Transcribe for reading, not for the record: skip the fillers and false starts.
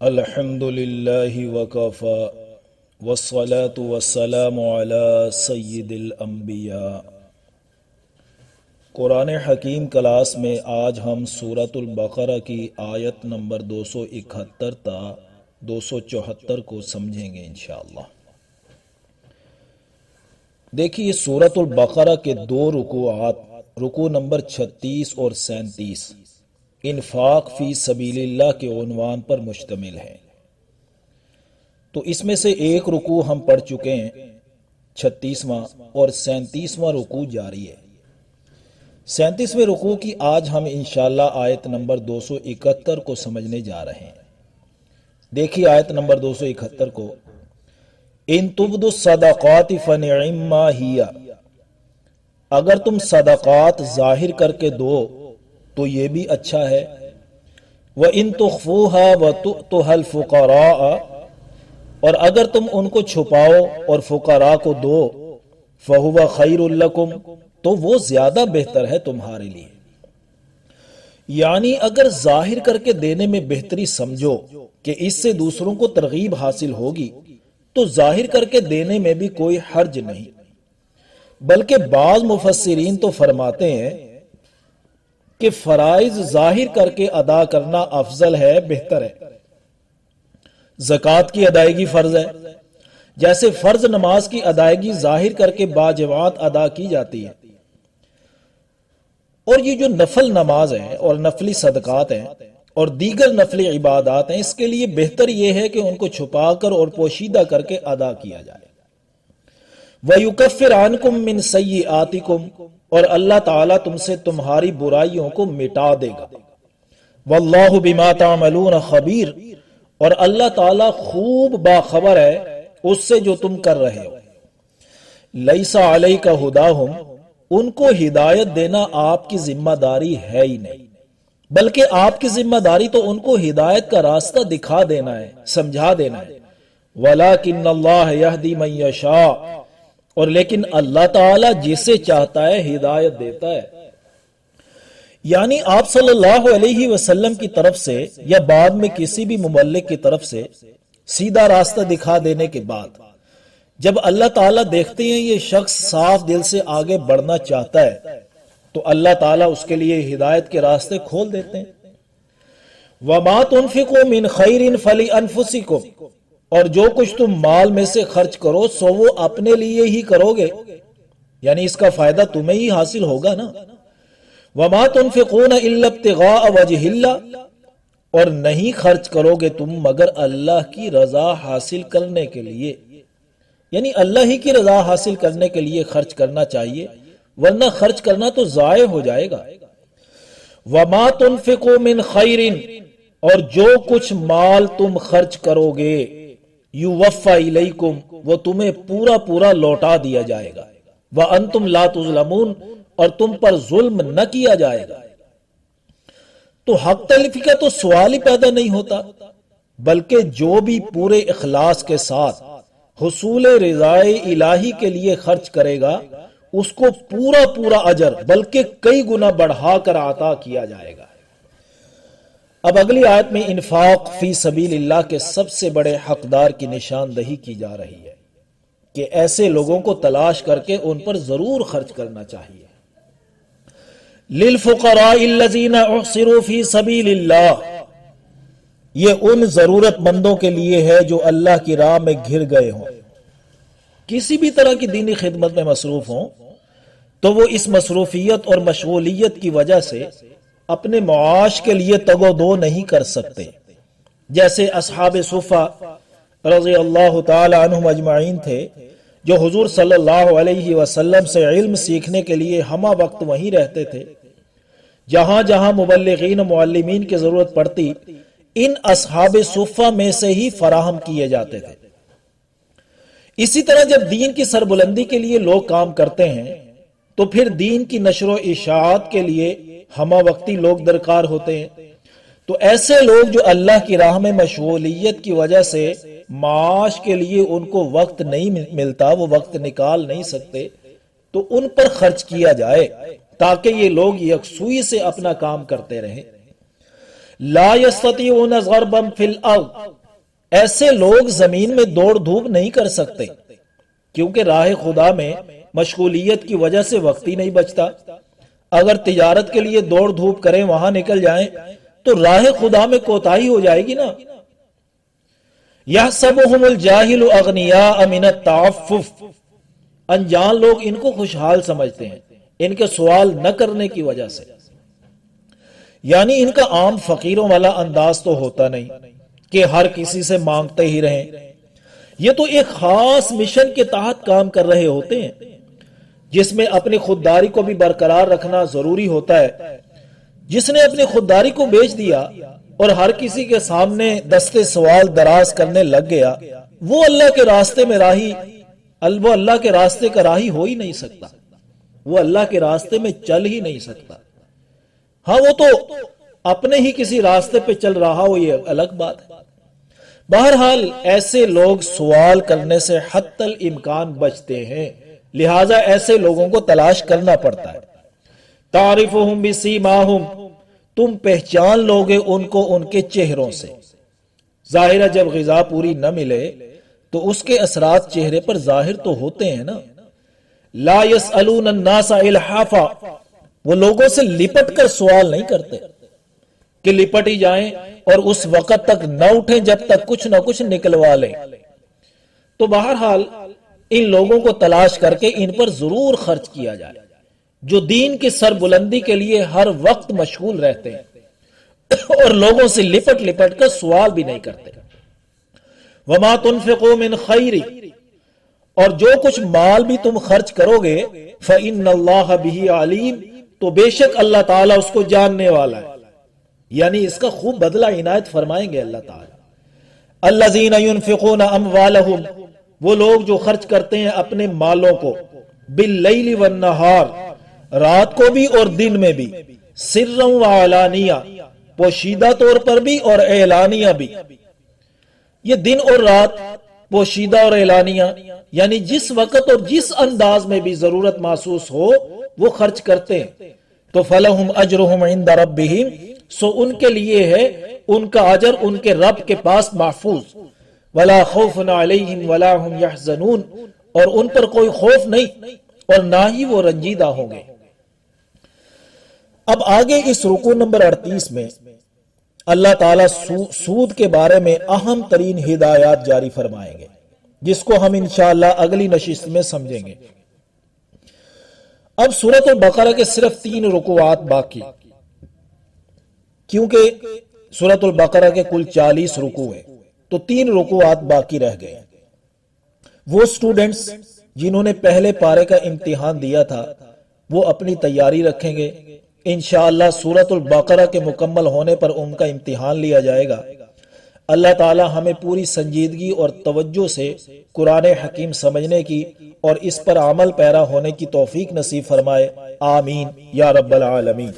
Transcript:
الحمدللہ وکفا والصلاة والسلام علی سید الانبیاء۔ قرآن حکیم کلاس میں آج ہم سورۃ البقرہ کی آیت نمبر 271 تا 274 کو سمجھیں گے انشاءاللہ۔ دیکھیے سورۃ البقرہ کے دو رکوعات، رکوع نمبر 36 اور 37 انفاق فی سبیل اللہ کے عنوان پر مشتمل ہے۔ تو اس میں سے ایک رکوع ہم پڑھ چکے ہیں 36واں، اور 37واں رکوع جاری ہے۔ 37ویں رکوع کی آج ہم انشاءاللہ آیت نمبر 271 کو سمجھنے جا رہے ہیں۔ دیکھیے آیت نمبر 271 کو، ان تبدوا الصدقات فنعما ہی، اگر تم صدقات ظاہر کر کے دو تو یہ بھی اچھا ہے۔ وَإِن تُخْفُوهَا وَتُؤْتُوهَا الْفُقَرَاءَ، اور اگر تم ان کو چھپاؤ اور فقراء کو دو، فَهُوَ خَيْرٌ لَكُمْ، تو وہ زیادہ بہتر ہے تمہارے لیے۔ یعنی اگر ظاہر کر کے دینے میں بہتری سمجھو کہ اس سے دوسروں کو ترغیب حاصل ہوگی تو ظاہر کر کے دینے میں بھی کوئی حرج نہیں، بلکہ بعض مفسرین تو فرماتے ہیں کہ فرائض ظاہر کر کے ادا کرنا افضل ہے، بہتر ہے۔ زکوٰۃ کی ادائیگی فرض ہے، جیسے فرض نماز کی ادائیگی ظاہر کر کے باجماعت ادا کی جاتی ہے، اور یہ جو نفل نماز ہے اور نفلی صدقات ہیں اور دیگر نفلی عبادات ہیں، اس کے لیے بہتر یہ ہے کہ ان کو چھپا کر اور پوشیدہ کر کے ادا کیا جائے۔ وَيُكَفِّرْ عَنْكُمْ مِنْ سَيِّئَاتِكُمْ، اور اللہ تعالیٰ تم سے تمہاری برائیوں کو مٹا دے گا۔ وَاللَّهُ بِمَا تَعْمَلُونَ خَبِيرٌ، اور اللہ تعالیٰ خوب باخبر ہے اس سے جو تم کر رہے ہو۔ لَيْسَ عَلَيْكَ هُدَاهُمْ، ان کو ہدایت دینا آپ کی ذمہ داری ہے ہی نہیں، بلکہ آپ کی ذمہ داری تو ان کو ہدایت کا راستہ دکھا دینا ہے، سمجھا دینا ہے۔ وَلَكِنَّ اللَّهَ يَهْدِي مَن يَشَاءُ، اور لیکن اللہ تعالیٰ جسے چاہتا ہے ہدایت دیتا ہے۔ یعنی آپ صلی اللہ علیہ وسلم کی طرف سے یا بعد میں کسی بھی مبلغ کی طرف سے سیدھا راستہ دکھا دینے کے بعد جب اللہ تعالیٰ دیکھتے ہیں یہ شخص صاف دل سے آگے بڑھنا چاہتا ہے تو اللہ تعالیٰ اس کے لیے ہدایت کے راستے کھول دیتے ہیں۔ وَمَا تُنْفِقُوا مِنْ خَيْرٍ فَلِأَنفُسِكُمْ، اور جو کچھ تم مال میں سے خرچ کرو سو وہ اپنے لیے ہی کرو گے، یعنی اس کا فائدہ تمہیں ہی حاصل ہوگا نا۔ وَمَا تُنْفِقُونَ إِلَّا ابْتِغَاءَ وَجْهِ اللَّهِ، اور نہیں خرچ کرو گے تم مگر اللہ کی رضا حاصل کرنے کے لیے، یعنی اللہ ہی کی رضا حاصل کرنے کے لیے خرچ کرنا چاہیے، ورنہ خرچ کرنا تو ضائع ہو جائے گا۔ وَمَا تُنْفِقُوا مِنْ خَيْرٍ، اور جو کچھ مال تم خرچ کرو گے، یوفا الیکم، وہ تمہیں پورا پورا لوٹا دیا جائے گا۔ وانتم لا تظلمون، اور تم پر ظلم نہ کیا جائے گا۔ تو حق تلفی کا تو سوال ہی پیدا نہیں ہوتا، بلکہ جو بھی پورے اخلاص کے ساتھ حصول رضائے الہی کے لیے خرچ کرے گا اس کو پورا پورا اجر بلکہ کئی گنا بڑھا کر عطا کیا جائے گا۔ اب اگلی آیت میں انفاق فی سبیل اللہ کے سب سے بڑے حقدار کی نشاندہی کی جا رہی ہے کہ ایسے لوگوں کو تلاش کر کے ان پر ضرور خرچ کرنا چاہیے۔ للفقراء الذین احصروا فی سبیل اللہ، یہ ان ضرورت مندوں کے لیے ہے جو اللہ کی راہ میں گھر گئے ہوں، کسی بھی طرح کی دینی خدمت میں مصروف ہوں تو وہ اس مصروفیت اور مشغولیت کی وجہ سے اپنے معاش کے لیے تگ و دو نہیں کر سکتے، جیسے اصحاب صفہ رضی اللہ تعالی عنہم اجمعین تھے جو حضور صلی اللہ علیہ وسلم سے علم سیکھنے کے لیے ہمہ وقت وہیں رہتے تھے، جہاں جہاں مبلغین و معلمین کی ضرورت پڑتی ان اصحاب صفہ میں سے ہی فراہم کیے جاتے تھے۔ اسی طرح جب دین کی سربلندی کے لیے لوگ کام کرتے ہیں تو پھر دین کی نشر و اشاعت کے لیے ہمہ وقتی لوگ درکار ہوتے ہیں۔ تو ایسے لوگ جو اللہ کی راہ میں مشغولیت کی وجہ سے معاش کے لیے ان کو وقت نہیں ملتا، وہ وقت نکال نہیں سکتے، تو ان پر خرچ کیا جائے تاکہ یہ لوگ یکسوئی سے اپنا کام کرتے رہیں۔ لا یستطیعون ضربا فی الارض، ایسے لوگ زمین میں دوڑ دھوپ نہیں کر سکتے، کیونکہ راہ خدا میں مشغولیت کی وجہ سے وقت ہی نہیں بچتا۔ اگر تجارت کے لیے دوڑ دھوپ کریں، وہاں نکل جائیں، تو راہ خدا میں کوتاہی ہو جائے گی نا۔ یحسبهم الجاہل اغنیاء من التعفف، انجان لوگ ان کو خوشحال سمجھتے ہیں ان کے سوال نہ کرنے کی وجہ سے، یعنی ان کا عام فقیروں والا انداز تو ہوتا نہیں کہ ہر کسی سے مانگتے ہی رہیں۔ یہ تو ایک خاص مشن کے تحت کام کر رہے ہوتے ہیں، جس میں اپنی خودداری کو بھی برقرار رکھنا ضروری ہوتا ہے۔ جس نے اپنی خودداری کو بیچ دیا اور ہر کسی کے سامنے دستے سوال دراز کرنے لگ گیا، وہ اللہ کے راستے میں وہ اللہ کے راستے کا راہی ہو ہی نہیں سکتا، وہ اللہ کے راستے میں چل ہی نہیں سکتا۔ ہاں وہ تو اپنے ہی کسی راستے پہ چل رہا ہو، یہ الگ بات ہے۔ بہرحال ایسے لوگ سوال کرنے سے حتی الامکان بچتے ہیں، لہٰذا ایسے لوگوں کو تلاش کرنا پڑتا ہے۔ تعرفہم بسیماہم، تم پہچان لوگے ان کو ان کے چہروں سے۔ ظاہر ہے جب غذا پوری نہ ملے تو اس کے اثرات چہرے پر ظاہر تو ہوتے ہیں نا۔ لا یسألون الناس الحافا، وہ لوگوں سے لپٹ کر سوال نہیں کرتے کہ لپٹ ہی جائیں اور اس وقت تک نہ اٹھیں جب تک کچھ نہ کچھ نکلوا لیں۔ تو بہرحال ان لوگوں کو تلاش کر کے ان پر ضرور خرچ کیا جائے جو دین کی سربلندی کے لیے ہر وقت مشغول رہتے ہیں اور لوگوں سے لپٹ لپٹ کر سوال بھی نہیں کرتے۔ وما تنفقوا من خیر، اور جو کچھ مال بھی تم خرچ کرو گے، فإن اللہ بہ علیم، تو بے شک اللہ تعالیٰ اس کو جاننے والا ہے، یعنی اس کا خوب بدلہ عنایت فرمائیں گے اللہ تعالیٰ۔ الذین ينفقون اموالہم، وہ لوگ جو خرچ کرتے ہیں اپنے مالوں کو، باللیل والنہار، رات کو بھی اور دن میں بھی، سرا وعلانیہ، پوشیدہ طور پر بھی اور اعلانیہ بھی۔ یہ دن اور رات، پوشیدہ اور اعلانیہ، یعنی جس وقت اور جس انداز میں بھی ضرورت محسوس ہو وہ خرچ کرتے ہیں۔ تو فلہم اجرہم عند ربہم، سو ان کے لیے ہے ان کا اجر ان کے رب کے پاس محفوظ۔ ولا خوف علیہم ولا ہم یحزنون، اور ان پر کوئی خوف نہیں اور نہ ہی وہ رنجیدہ ہوں گے۔ اب آگے اس رکوع نمبر 38 میں اللہ تعالیٰ سود کے بارے میں اہم ترین ہدایات جاری فرمائیں گے، جس کو ہم انشاءاللہ اگلی نشست میں سمجھیں گے۔ اب سورۃ البقرہ کے صرف 3 رکوعات باقی، کیونکہ سورۃ البقرہ کے کل 40 رکوع ہیں، تو 3 رکوعات باقی رہ گئے۔ وہ سٹوڈنٹس جنہوں نے پہلے پارے کا امتحان دیا تھا وہ اپنی تیاری رکھیں گے، انشاءاللہ سورۃ البقرہ کے مکمل ہونے پر ان کا امتحان لیا جائے گا۔ اللہ تعالی ہمیں پوری سنجیدگی اور توجہ سے قرآن حکیم سمجھنے کی اور اس پر عمل پیرا ہونے کی توفیق نصیب فرمائے، آمین یا رب العالمین۔